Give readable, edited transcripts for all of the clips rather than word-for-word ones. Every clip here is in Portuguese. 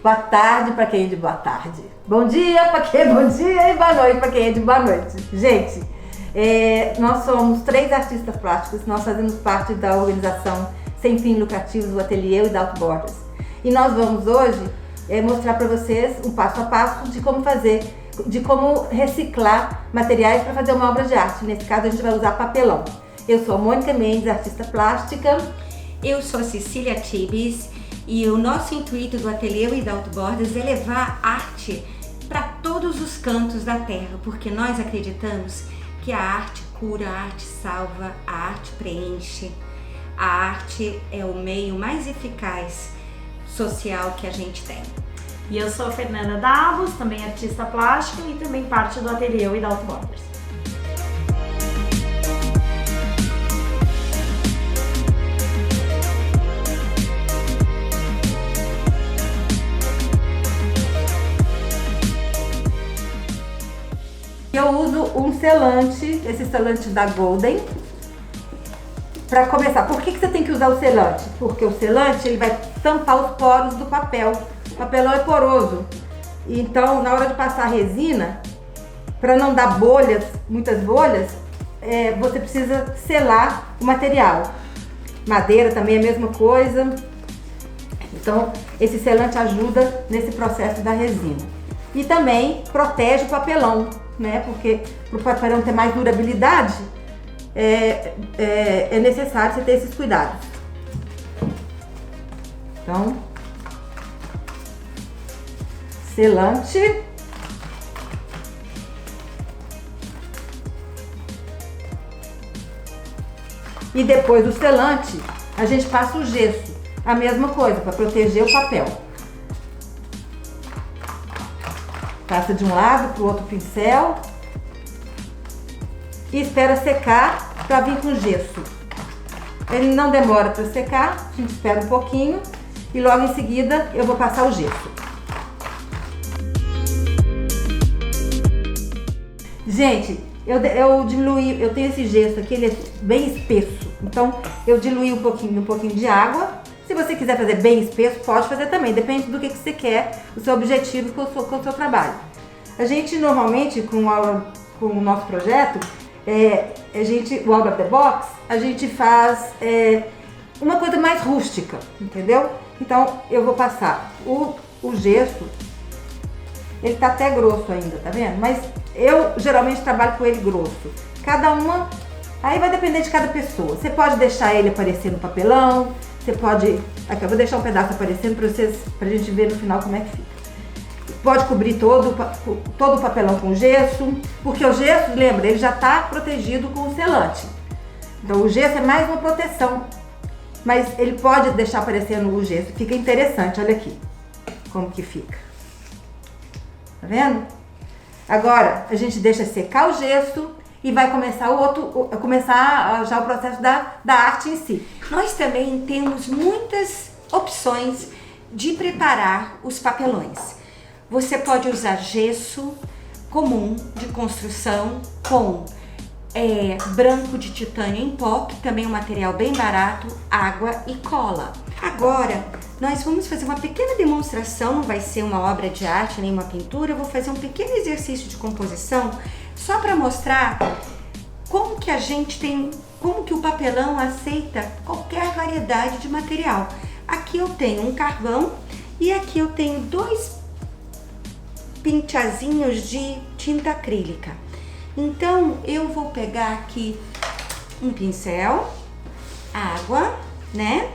Boa tarde para quem é de boa tarde. Bom dia para quem é bom dia e boa noite para quem é de boa noite. Gente, nós somos 3 artistas plásticos, nós fazemos parte da organização sem fins lucrativos, o Ateliê Without Borders. E nós vamos hoje mostrar para vocês um passo a passo de como fazer, de como reciclar materiais para fazer uma obra de arte. Nesse caso a gente vai usar papelão. Eu sou a Mônica Mendes, artista plástica. Eu sou a Cecília Tibes e o nosso intuito do Ateliê Without Borders é levar arte para todos os cantos da Terra, porque nós acreditamos que a arte cura, a arte salva, a arte preenche. A arte é o meio mais eficaz social que a gente tem. E eu sou a Fernanda Davos, também artista plástica e também parte do Ateliê Without Borders. Eu uso um selante, esse selante da Golden, para começar. Por que você tem que usar o selante? Porque o selante ele vai tampar os poros do papel. O papelão é poroso. Então, na hora de passar a resina, para não dar bolhas, muitas bolhas, você precisa selar o material. Madeira também é a mesma coisa. Então, esse selante ajuda nesse processo da resina. E também protege o papelão, né? Porque para o papelão ter mais durabilidade, é necessário você ter esses cuidados. Então, selante. E depois do selante, a gente passa o gesso. A mesma coisa, para proteger o papel. Passa de um lado para o outro pincel e espera secar para vir com gesso. Ele não demora para secar, a gente espera um pouquinho e logo em seguida eu vou passar o gesso. Gente, eu diluí, eu tenho esse gesso aqui, ele é bem espesso, então eu diluí um pouquinho de água. Se você quiser fazer bem espesso, pode fazer também, depende do que você quer, o seu objetivo com o seu trabalho. A gente normalmente, com o nosso projeto, o Out of the Box, a gente faz uma coisa mais rústica, entendeu? Então eu vou passar o gesso, ele tá até grosso ainda, tá vendo? Mas eu geralmente trabalho com ele grosso. Aí vai depender de cada pessoa. Você pode deixar ele aparecer no papelão, você pode... Aqui, eu vou deixar um pedaço aparecendo pra gente ver no final como é que fica. Pode cobrir todo o papelão com gesso, porque o gesso, lembra, ele já está protegido com o selante. Então o gesso é mais uma proteção, mas ele pode deixar aparecendo o gesso. Fica interessante, olha aqui como que fica. Tá vendo? Agora a gente deixa secar o gesso e vai começar já o processo da arte em si. Nós também temos muitas opções de preparar os papelões. Você pode usar gesso comum de construção com branco de titânio em pó, que também é um material bem barato, água e cola. Agora, nós vamos fazer uma pequena demonstração, não vai ser uma obra de arte nem uma pintura, eu vou fazer um pequeno exercício de composição só para mostrar como que o papelão aceita qualquer variedade de material. Aqui eu tenho um carvão e aqui eu tenho 2 pinchazinhos de tinta acrílica. Então eu vou pegar aqui um pincel, água, né?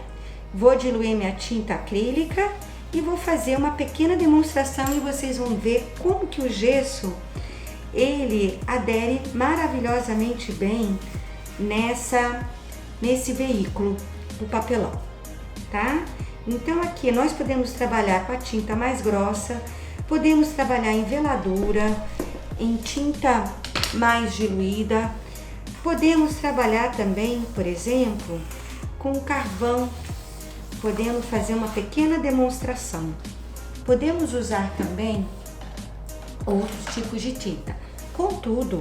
Vou diluir minha tinta acrílica e vou fazer uma pequena demonstração e vocês vão ver como que o gesso ele adere maravilhosamente bem nesse veículo do papelão, tá? Então aqui nós podemos trabalhar com a tinta mais grossa, podemos trabalhar em veladura, em tinta mais diluída, podemos trabalhar também, por exemplo, com carvão, podemos fazer uma pequena demonstração. Podemos usar também outros tipos de tinta. Contudo,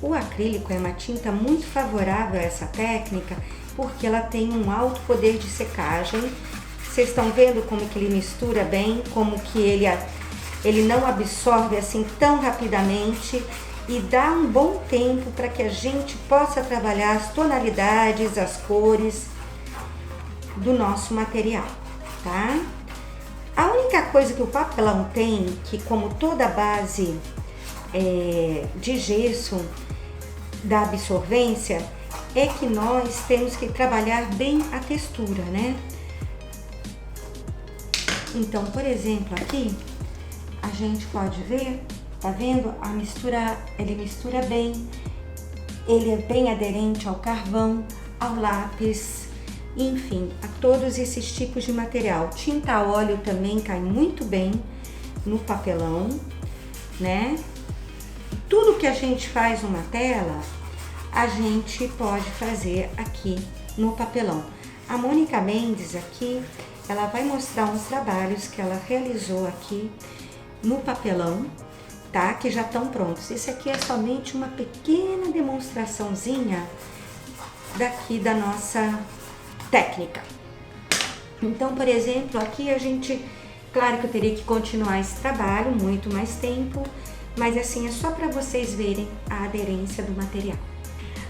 o acrílico é uma tinta muito favorável a essa técnica porque ela tem um alto poder de secagem, Vocês estão vendo como que ele mistura bem, como que ele não absorve assim tão rapidamente e dá um bom tempo para que a gente possa trabalhar as tonalidades, as cores do nosso material, tá? A única coisa que o papelão tem, que como toda base de gesso da absorvência, é que nós temos que trabalhar bem a textura, né? Então, por exemplo, aqui a gente pode ver, tá vendo? A mistura, ele mistura bem, ele é bem aderente ao carvão, ao lápis, enfim, a todos esses tipos de material. Tinta a óleo também cai muito bem no papelão, né? Tudo que a gente faz numa tela, a gente pode fazer aqui no papelão. A Mônica Mendes aqui, ela vai mostrar uns trabalhos que ela realizou aqui no papelão, tá? Que já estão prontos. Esse aqui é somente uma pequena demonstraçãozinha daqui da nossa técnica. Então, por exemplo, aqui a gente, claro que eu teria que continuar esse trabalho muito mais tempo, mas assim, é só para vocês verem a aderência do material.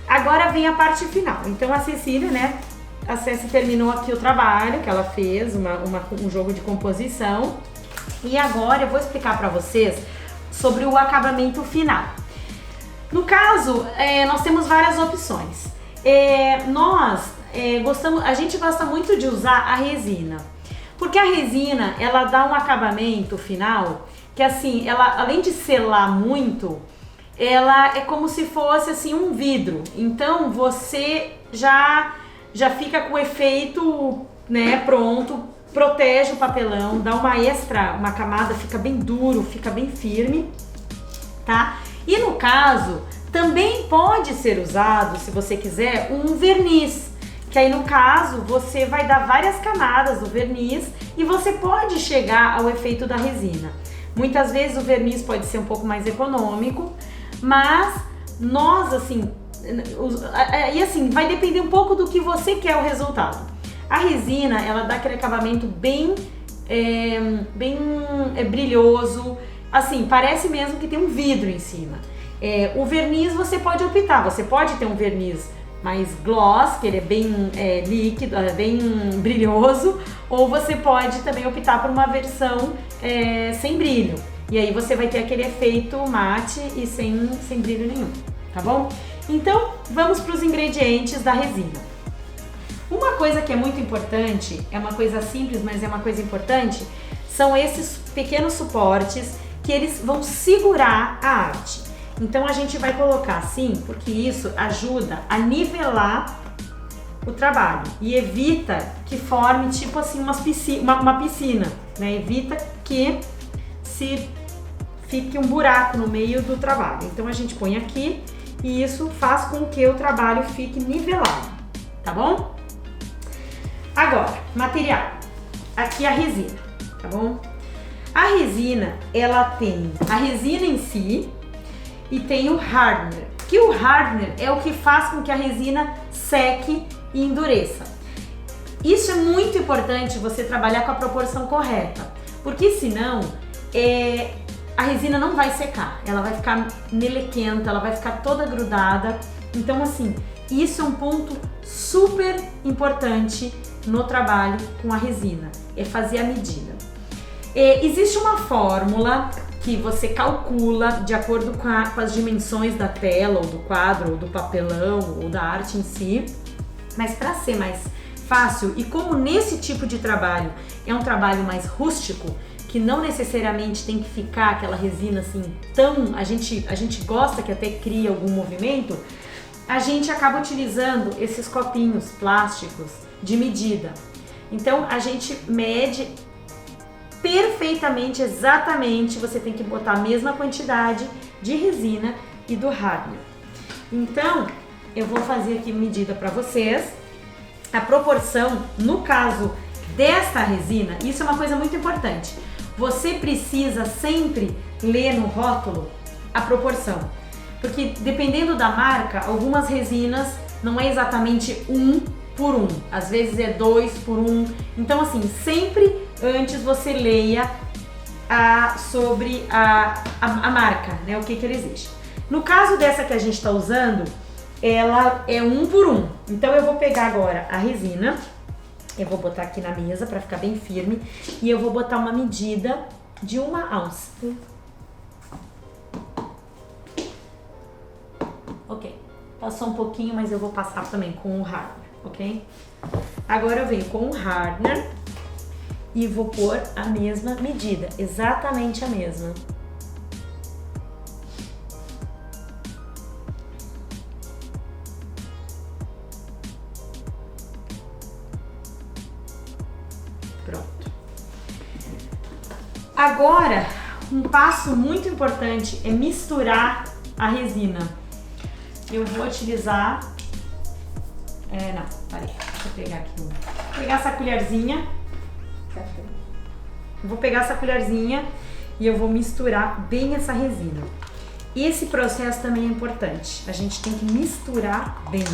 Agora vem a parte final. Então a Cecília, né? A Ceci terminou aqui o trabalho que ela fez, um jogo de composição. E agora eu vou explicar para vocês sobre o acabamento final. No caso, nós temos várias opções. A gente gosta muito de usar a resina, porque a resina, ela dá um acabamento final que assim, ela além de selar muito, ela é como se fosse assim um vidro. Então você já fica com o efeito, né, pronto, protege o papelão, dá uma camada, fica bem duro, fica bem firme, tá? E no caso, também pode ser usado, se você quiser, um verniz, que aí no caso você vai dar várias camadas do verniz e você pode chegar ao efeito da resina. Muitas vezes o verniz pode ser um pouco mais econômico, mas nós assim, e assim, vai depender um pouco do que você quer o resultado. A resina, ela dá aquele acabamento bem brilhoso, assim, parece mesmo que tem um vidro em cima. O verniz você pode optar, você pode ter um verniz mais gloss, que ele é bem líquido, bem brilhoso, ou você pode também optar por uma versão sem brilho. E aí você vai ter aquele efeito mate e sem brilho nenhum, tá bom? Então, vamos para os ingredientes da resina. Uma coisa que é muito importante, é uma coisa simples, mas é uma coisa importante, são esses pequenos suportes que eles vão segurar a arte. Então a gente vai colocar assim, porque isso ajuda a nivelar o trabalho e evita que forme tipo assim uma piscina, né? Evita que fique um buraco no meio do trabalho. Então a gente põe aqui e isso faz com que o trabalho fique nivelado, tá bom? Agora, material. Aqui a resina, tá bom? A resina, ela tem a resina em si e tem o hardener, que o hardener é o que faz com que a resina seque e endureça. Isso é muito importante você trabalhar com a proporção correta, porque senão a resina não vai secar, ela vai ficar melequenta, ela vai ficar toda grudada. Então assim, isso é um ponto super importante no trabalho com a resina, é fazer a medida. Existe uma fórmula que você calcula de acordo com as dimensões da tela, ou do quadro, ou do papelão, ou da arte em si, mas para ser mais fácil, e como nesse tipo de trabalho é um trabalho mais rústico, que não necessariamente tem que ficar aquela resina assim tão... A gente gosta que até cria algum movimento, a gente acaba utilizando esses copinhos plásticos de medida. Então a gente mede perfeitamente, exatamente, você tem que botar a mesma quantidade de resina e do hardener. Então eu vou fazer aqui medida para vocês. A proporção, no caso desta resina, isso é uma coisa muito importante. Você precisa sempre ler no rótulo a proporção, porque dependendo da marca, algumas resinas não é exatamente 1 por 1, às vezes é 2 por 1. Então assim, sempre antes você leia sobre a marca, né, o que ele exige. No caso dessa que a gente está usando, ela é 1 por 1. Então eu vou pegar agora a resina, eu vou botar aqui na mesa para ficar bem firme e eu vou botar uma medida de 1 ounce. Ok, passou um pouquinho, mas eu vou passar também com o hardener, ok? Agora eu venho com o hardener e vou pôr a mesma medida, exatamente a mesma. Pronto. Agora, um passo muito importante é misturar a resina. Eu vou utilizar... não, parei. Deixa eu pegar aqui. Vou pegar essa colherzinha. Vou pegar essa colherzinha e eu vou misturar bem essa resina. Esse processo também é importante. A gente tem que misturar bem.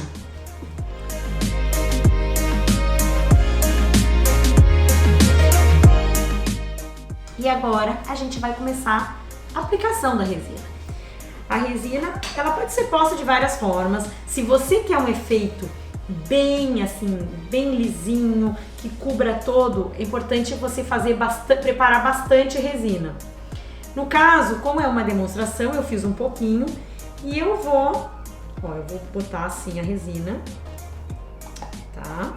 E agora a gente vai começar a aplicação da resina. A resina, ela pode ser posta de várias formas. Se você quer um efeito bem assim, bem lisinho, que cubra todo, é importante você preparar bastante resina. No caso, como é uma demonstração, eu fiz um pouquinho e eu vou botar assim a resina, tá?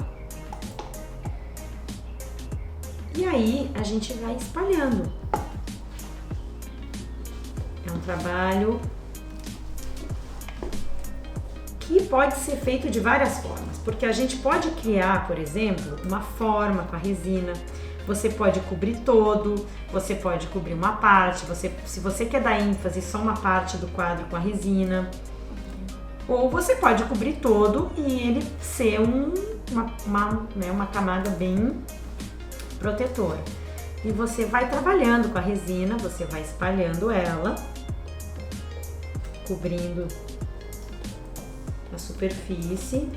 E aí a gente vai espalhando. É um trabalho que pode ser feito de várias formas, porque a gente pode criar, por exemplo, uma forma com a resina, você pode cobrir todo, você pode cobrir uma parte, se você quer dar ênfase só uma parte do quadro com a resina, ou você pode cobrir todo e ele ser uma camada bem protetora. E você vai trabalhando com a resina, você vai espalhando ela, cobrindo a superfície.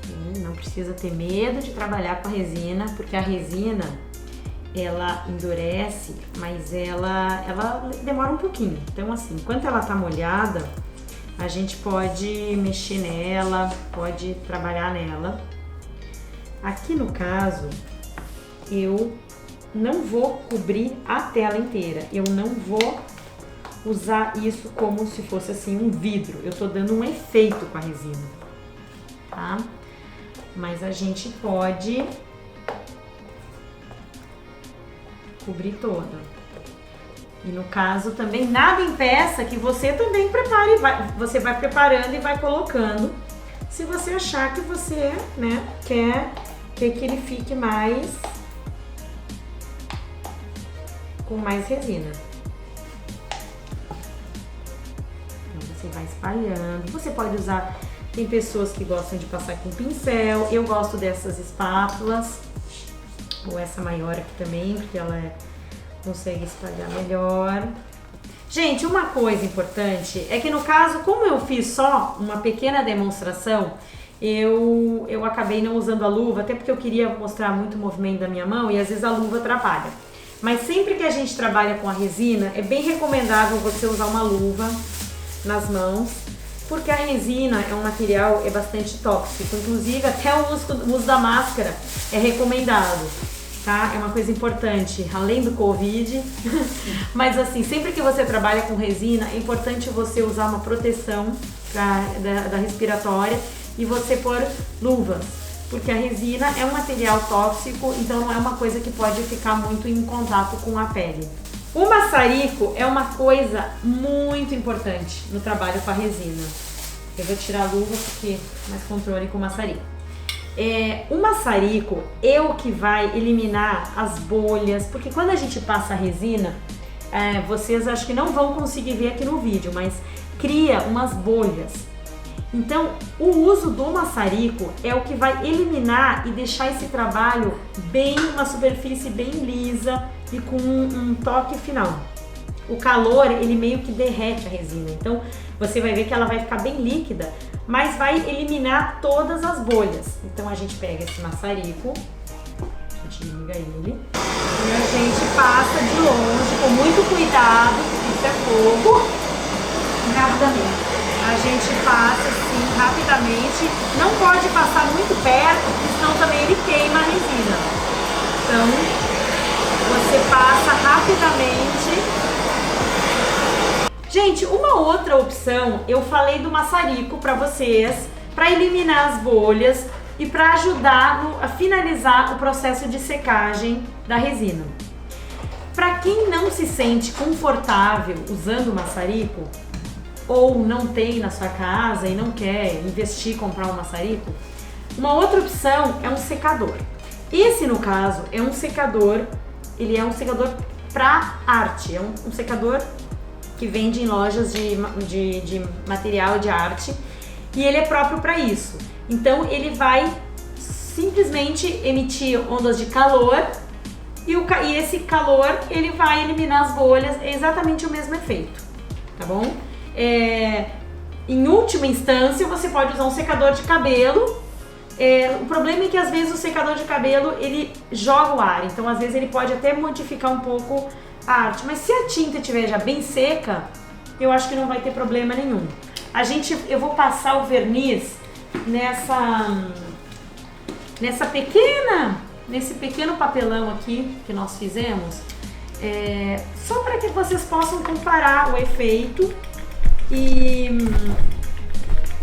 E não precisa ter medo de trabalhar com a resina, porque a resina ela endurece, mas ela demora um pouquinho. Então assim, enquanto ela tá molhada, a gente pode mexer nela, pode trabalhar nela. Aqui no caso, eu não vou cobrir a tela inteira, eu não vou usar isso como se fosse assim um vidro, eu tô dando um efeito com a resina, tá? Mas a gente pode cobrir toda. E no caso também nada impeça que você também prepare, você vai preparando e vai colocando, se você achar que você, né, quer que ele fique com mais resina. Então você vai espalhando, você pode usar, tem pessoas que gostam de passar com pincel, eu gosto dessas espátulas, ou essa maior aqui também, porque ela consegue espalhar melhor. Gente, uma coisa importante é que no caso, como eu fiz só uma pequena demonstração, eu acabei não usando a luva, até porque eu queria mostrar muito o movimento da minha mão e às vezes a luva atrapalha. Mas sempre que a gente trabalha com a resina, é bem recomendável você usar uma luva nas mãos, porque a resina é um material bastante tóxico, inclusive até o uso da máscara é recomendado. Tá? É uma coisa importante, além do Covid, mas assim, sempre que você trabalha com resina, é importante você usar uma proteção da respiratória e você pôr luvas, porque a resina é um material tóxico, então não é uma coisa que pode ficar muito em contato com a pele. O maçarico é uma coisa muito importante no trabalho com a resina. Eu vou tirar a luva porque mais controle com o maçarico. O maçarico é o que vai eliminar as bolhas, porque quando a gente passa a resina, vocês acho que não vão conseguir ver aqui no vídeo, mas cria umas bolhas. Então, o uso do maçarico é o que vai eliminar e deixar esse trabalho uma superfície bem lisa e com um toque final. o calor, ele meio que derrete a resina. Então, você vai ver que ela vai ficar bem líquida, mas vai eliminar todas as bolhas. Então, a gente pega esse maçarico, a gente liga ele, e a gente passa de longe, com muito cuidado, porque isso é fogo, Rapidamente. a gente passa assim, rapidamente. Não pode passar muito perto, porque senão também ele queima a resina. Então, você passa rapidamente. Gente, uma outra opção, eu falei do maçarico para vocês, para eliminar as bolhas e para ajudar a finalizar o processo de secagem da resina. Para quem não se sente confortável usando o maçarico, ou não tem na sua casa e não quer investir, comprar um maçarico, uma outra opção é um secador. Esse, no caso, é um secador, ele é um secador para arte, é um secador que vende em lojas de material de arte, e ele é próprio para isso. Então ele vai simplesmente emitir ondas de calor e esse calor ele vai eliminar as bolhas, é exatamente o mesmo efeito, tá bom? Em última instância, você pode usar um secador de cabelo. O problema é que às vezes o secador de cabelo ele joga o ar, então às vezes ele pode até modificar um pouco a arte, mas se a tinta estiver já bem seca, eu acho que não vai ter problema nenhum. Eu vou passar o verniz nesse pequeno papelão aqui que nós fizemos, só para que vocês possam comparar o efeito. E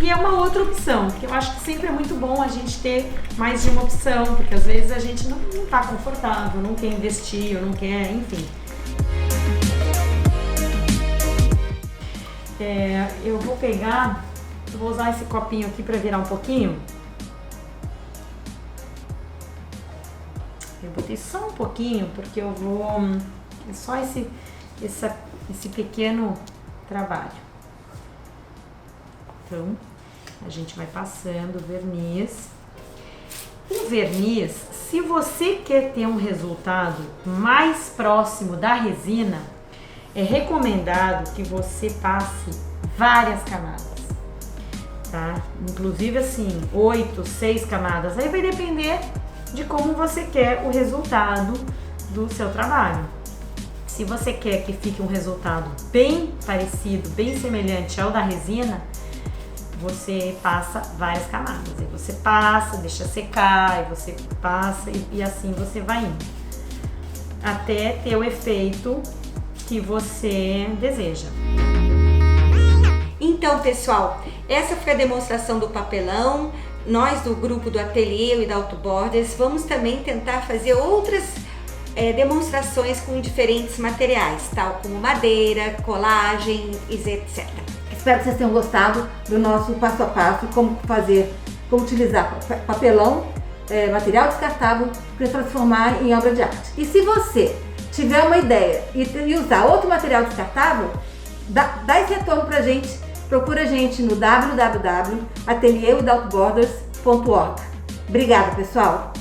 é uma outra opção, porque eu acho que sempre é muito bom a gente ter mais de uma opção, porque às vezes a gente não está confortável, não quer investir, ou não quer, enfim. Eu vou usar esse copinho aqui para virar um pouquinho. Eu botei só um pouquinho, porque eu vou... É só esse pequeno trabalho. Então, a gente vai passando o verniz. O verniz, se você quer ter um resultado mais próximo da resina, é recomendado que você passe várias camadas, tá? Inclusive assim, 8, 6 camadas. Aí vai depender de como você quer o resultado do seu trabalho. Se você quer que fique um resultado bem parecido, bem semelhante ao da resina, você passa várias camadas. Aí você passa, deixa secar, e você passa e assim você vai indo, até ter o efeito que você deseja. Então, pessoal, essa foi a demonstração do papelão. Nós do grupo do Ateliê e da Auto Borders vamos também tentar fazer outras demonstrações com diferentes materiais, tal como madeira, colagem, etc. Espero que vocês tenham gostado do nosso passo a passo, como utilizar papelão, material descartável para transformar em obra de arte. E se você tiver uma ideia e usar outro material descartável, dá esse retorno pra gente. Procura a gente no www.atelieodautoborders.org. Obrigada, pessoal!